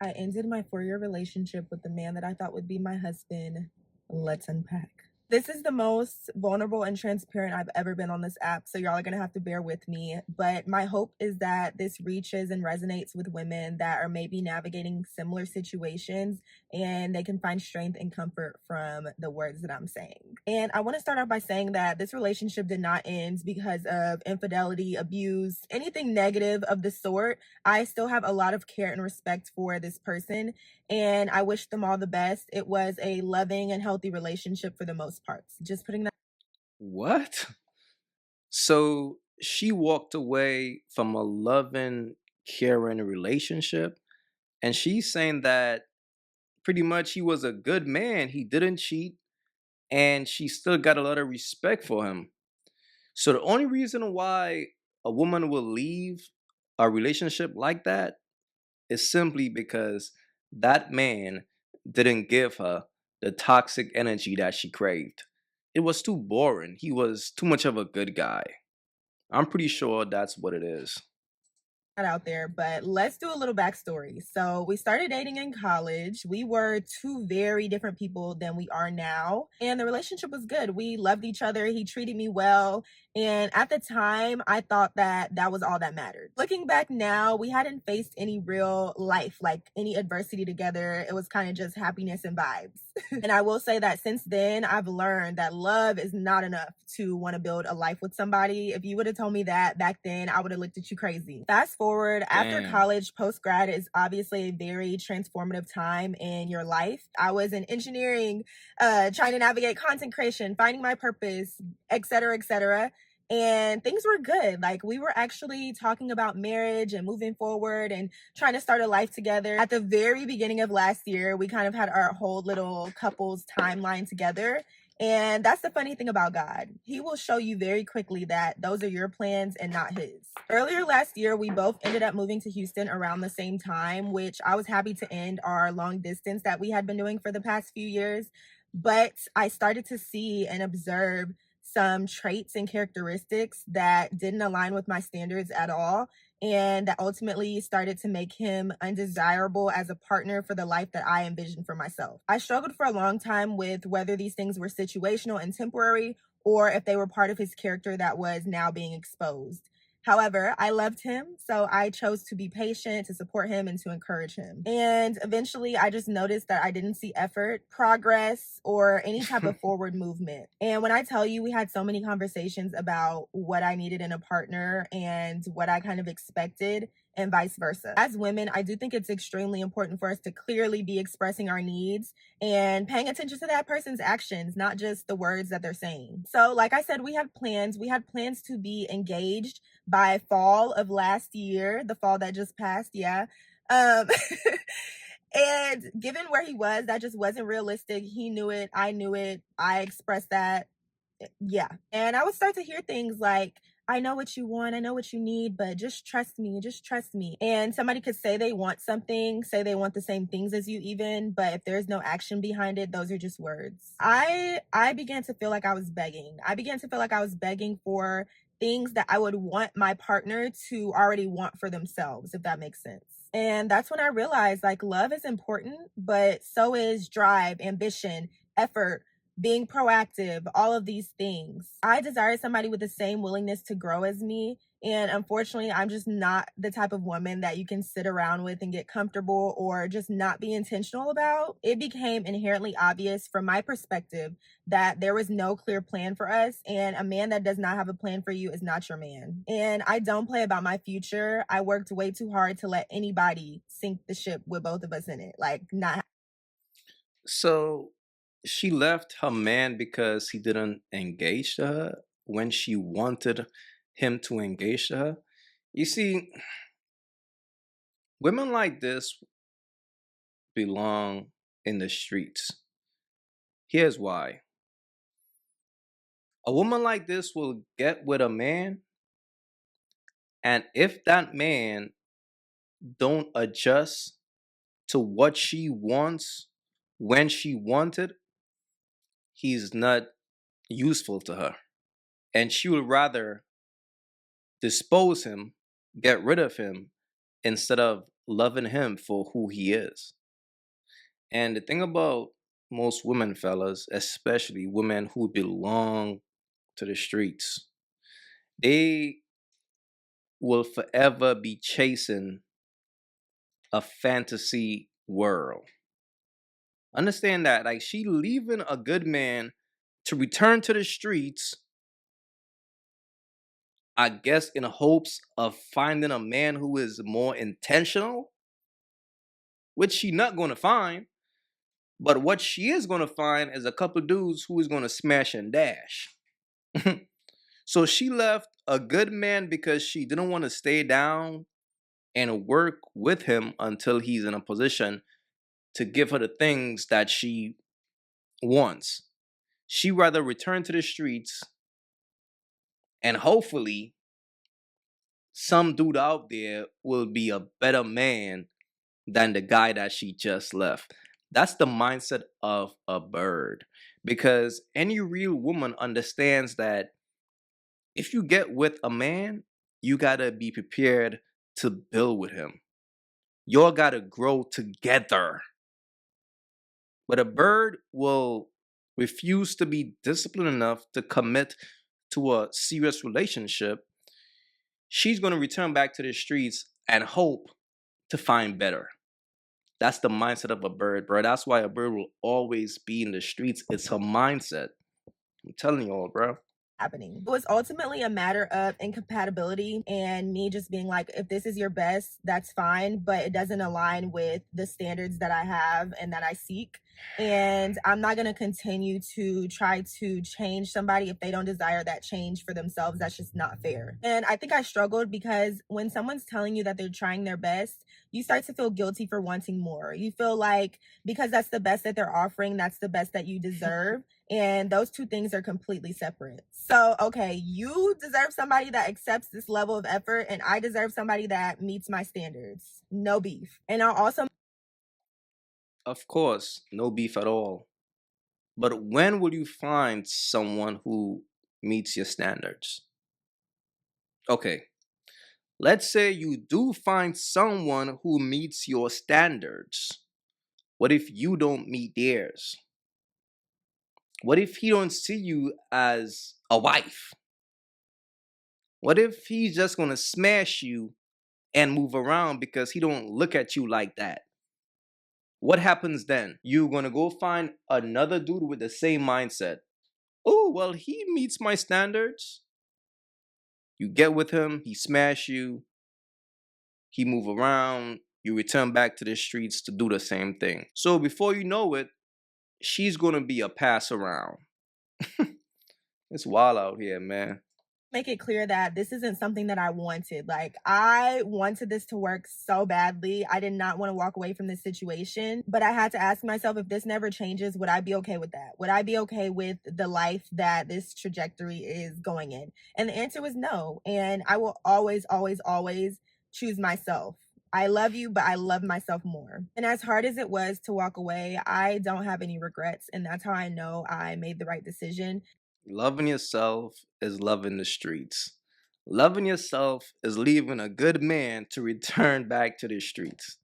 I ended my 4-year relationship with the man that I thought would be my husband. Let's unpack. This is the most vulnerable and transparent I've ever been on this app, so y'all are gonna have to bear with me. But my hope is that this reaches and resonates with women that are maybe navigating similar situations and they can find strength and comfort from the words that I'm saying. And I wanna start off by saying that this relationship did not end because of infidelity, abuse, anything negative of the sort. I still have a lot of care and respect for this person, and I wish them all the best. It was a loving and healthy relationship for the most parts. Just putting that. What? So she walked away from a loving, caring relationship, and she's saying that pretty much he was a good man. He didn't cheat, and she still got a lot of respect for him. So the only reason why a woman will leave a relationship like that is simply because that man didn't give her the toxic energy that she craved. It was too boring. He was too much of a good guy. I'm pretty sure that's what it is. Out there, but let's do a little backstory. So we started dating in college. We were two very different people than we are now, and the relationship was good. We loved each other. He treated me well, and at the time, I thought that that was all that mattered. Looking back now, we hadn't faced any real life, like any adversity together. It was kind of just happiness and vibes. And I will say that since then, I've learned that love is not enough to want to build a life with somebody. If you would have told me that back then, I would have looked at you crazy. Fast forward, after Damn. college, post grad is obviously a very transformative time in your life. I was in engineering, trying to navigate content creation, finding my purpose, et cetera, et cetera. And things were good. Like, we were actually talking about marriage and moving forward and trying to start a life together. At the very beginning of last year, we kind of had our whole little couples timeline together. And that's the funny thing about God. He will show you very quickly that those are your plans and not his. Earlier last year, we both ended up moving to Houston around the same time, which I was happy to end our long distance that we had been doing for the past few years. But I started to see and observe some traits and characteristics that didn't align with my standards at all, and that ultimately started to make him undesirable as a partner for the life that I envisioned for myself. I struggled for a long time with whether these things were situational and temporary or if they were part of his character that was now being exposed. However, I loved him, so I chose to be patient, to support him, and to encourage him. And eventually, I just noticed that I didn't see effort, progress, or any type of forward movement. And when I tell you, we had so many conversations about what I needed in a partner and what I kind of expected, and vice versa. As women, I do think it's extremely important for us to clearly be expressing our needs and paying attention to that person's actions, not just the words that they're saying. So, like I said, we had plans. We had plans to be engaged by fall of last year, the fall that just passed, yeah. Um, and given where he was, that just wasn't realistic. He knew it, I knew it, I expressed that. Yeah. And I would start to hear things like, I know what you want, I know what you need, but just trust me, just trust me. And somebody could say they want something, say they want the same things as you even, but if there's no action behind it, those are just words. I began to feel like I was begging. I began to feel like I was begging for things that I would want my partner to already want for themselves, if that makes sense. And that's when I realized like love is important, but so is drive, ambition, effort, being proactive, all of these things. I desire somebody with the same willingness to grow as me. And unfortunately, I'm just not the type of woman that you can sit around with and get comfortable or just not be intentional about. It became inherently obvious from my perspective that there was no clear plan for us. And a man that does not have a plan for you is not your man. And I don't play about my future. I worked way too hard to let anybody sink the ship with both of us in it. Like, not. So she left her man because he didn't engage to her when she wanted him to engage to her. You see, women like this belong in the streets. Here's why. A woman like this will get with a man, and if that man don't adjust to what she wants when she wanted, he's not useful to her. And she would rather dispose him, get rid of him, instead of loving him for who he is. And the thing about most women, fellas, especially women who belong to the streets, they will forever be chasing a fantasy world. Understand that, like, she leaving a good man to return to the streets, I guess, in hopes of finding a man who is more intentional, which she not going to find. But what she is going to find is a couple dudes who is going to smash and dash. So she left a good man because she didn't want to stay down and work with him until he's in a position to give her the things that she wants. She rather return to the streets, and hopefully some dude out there will be a better man than the guy that she just left. That's the mindset of a bird. Because any real woman understands that if you get with a man, you gotta be prepared to build with him. Y'all gotta grow together. But a bird will refuse to be disciplined enough to commit to a serious relationship. She's gonna return back to the streets and hope to find better. That's the mindset of a bird, bro. That's why a bird will always be in the streets. It's her mindset. I'm telling you all, bro. Happening. It was ultimately a matter of incompatibility and me just being like, if this is your best, that's fine, but it doesn't align with the standards that I have and that I seek. And I'm not going to continue to try to change somebody if they don't desire that change for themselves. That's just not fair. And I think I struggled because when someone's telling you that they're trying their best, you start to feel guilty for wanting more. You feel like because that's the best that they're offering, that's the best that you deserve. And those two things are completely separate. So, okay, you deserve somebody that accepts this level of effort, and I deserve somebody that meets my standards. No beef. And I'll also Of course, no beef at all. But when will you find someone who meets your standards? Okay, let's say you do find someone who meets your standards. What if you don't meet theirs? What if he don't see you as a wife? What if he's just gonna smash you and move around because he don't look at you like that? What happens then? You're gonna go find another dude with the same mindset. Oh, well, he meets my standards. You get with him, he smash you, he move around, you return back to the streets to do the same thing. So before you know it, she's gonna be a pass around. It's wild out here, man. make it clear that this isn't something that I wanted. Like, I wanted this to work so badly. I did not want to walk away from this situation, but I had to ask myself, if this never changes, would I be okay with that? Would I be okay with the life that this trajectory is going in? And the answer was no. And I will always, always, always choose myself. I love you, but I love myself more. And as hard as it was to walk away, I don't have any regrets. And that's how I know I made the right decision. Loving yourself is loving the streets. Loving yourself is leaving a good man to return back to the streets.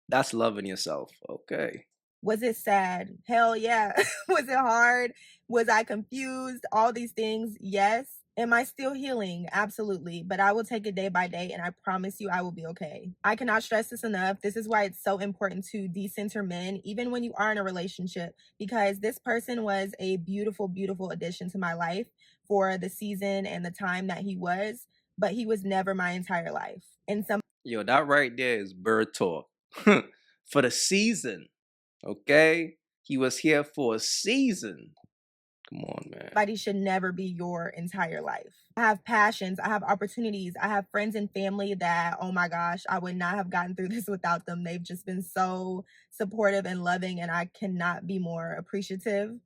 That's loving yourself, okay? Was it sad? Hell yeah. Was it hard? Was I confused? All these things, yes. Am I still healing? Absolutely. But I will take it day by day, and I promise you I will be okay. I cannot stress this enough. This is why it's so important to decenter men, even when you are in a relationship, because this person was a beautiful, beautiful addition to my life for the season and the time that he was, but he was never my entire life. And Yo, that right there is bird talk. For the season, okay? He was here for a season. Come on, man. somebody should never be your entire life. I have passions, I have opportunities, I have friends and family that, oh my gosh, I would not have gotten through this without them. They've just been so supportive and loving, and I cannot be more appreciative.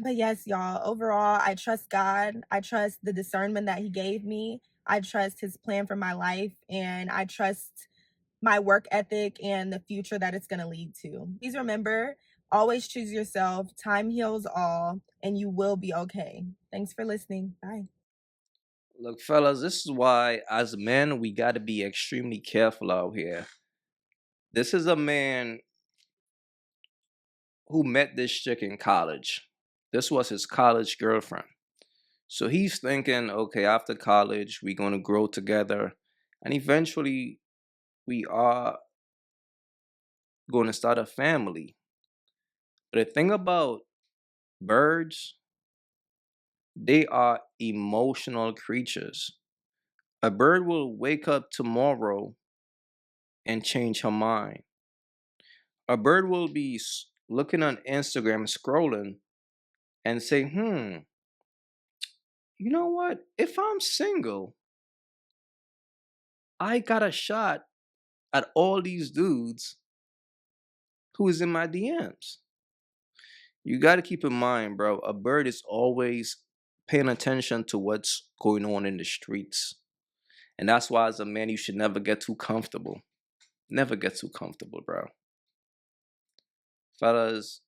But yes, y'all, overall, I trust God. I trust the discernment that He gave me. I trust His plan for my life, and I trust my work ethic and the future that it's going to lead to. Please remember, always choose yourself. Time heals all, and you will be okay. Thanks for listening. Bye. Look, fellas, this is why, as men, we got to be extremely careful out here. This is a man who met this chick in college. This was his college girlfriend. So he's thinking, okay, after college, we're going to grow together. And eventually, we are going to start a family. But the thing about birds, they are emotional creatures. A bird will wake up tomorrow and change her mind. A bird will be looking on Instagram, scrolling, and say, you know what? If I'm single, I got a shot at all these dudes who is in my DMs. You got to keep in mind, bro, a bird is always paying attention to what's going on in the streets. And that's why, as a man, you should never get too comfortable. Never get too comfortable, bro. Fellas,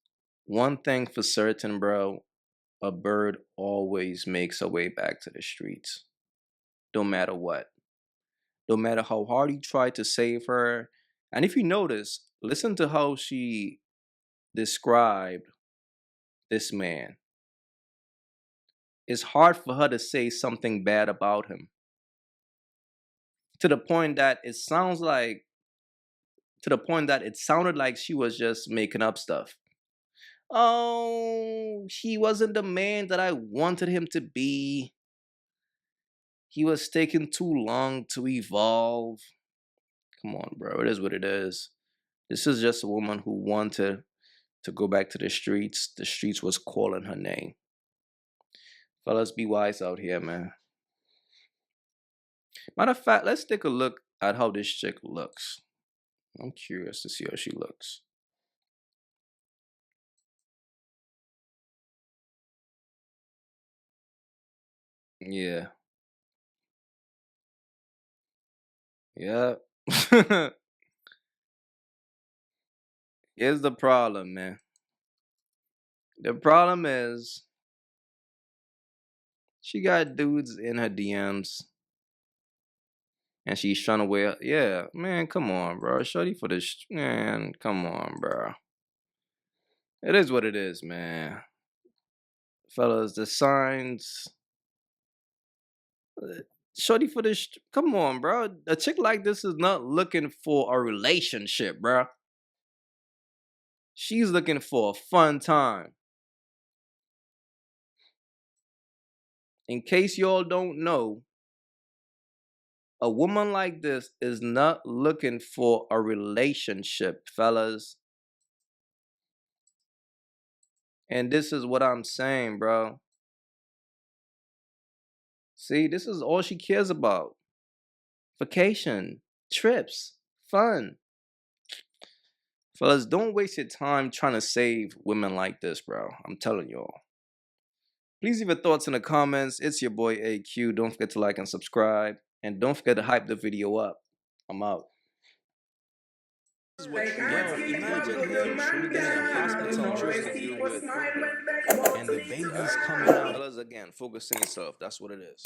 one thing for certain, bro, a bird always makes a way back to the streets. No matter what. No matter how hard you try to save her. And if you notice, listen to how she described this man. It's hard for her to say something bad about him. To the point that it sounds like, to the point that it sounded like she was just making up stuff. Oh, he wasn't the man that I wanted him to be. He was taking too long to evolve. Come on, bro. It is what it is. This is just a woman who wanted to go back to the streets. The streets was calling her name. Fellas, be wise out here, man. Matter of fact, let's take a look at how this chick looks. I'm curious to see how she looks. Yeah. Yeah. Here's the problem, man. The problem is she got dudes in her DMs and she's trying to wear. Yeah, man, come on, bro. Shorty for this. Man, come on, bro. It is what it is, man. Fellas, the signs. Shorty for this. Come on, bro. A chick like this is not looking for a relationship, bro. She's looking for a fun time. In case y'all don't know, a woman like this is not looking for a relationship, fellas. And this is what I'm saying, bro. See, this is all she cares about. Vacation, trips, fun. Fellas, don't waste your time trying to save women like this, bro. I'm telling y'all. Please leave your thoughts in the comments. It's your boy AyeQ. Don't forget to like and subscribe. And don't forget to hype the video up. I'm out. Imagine him in a hospital trying to deal with, and the baby's coming out. Fellas, again, focus on yourself. That's what it is.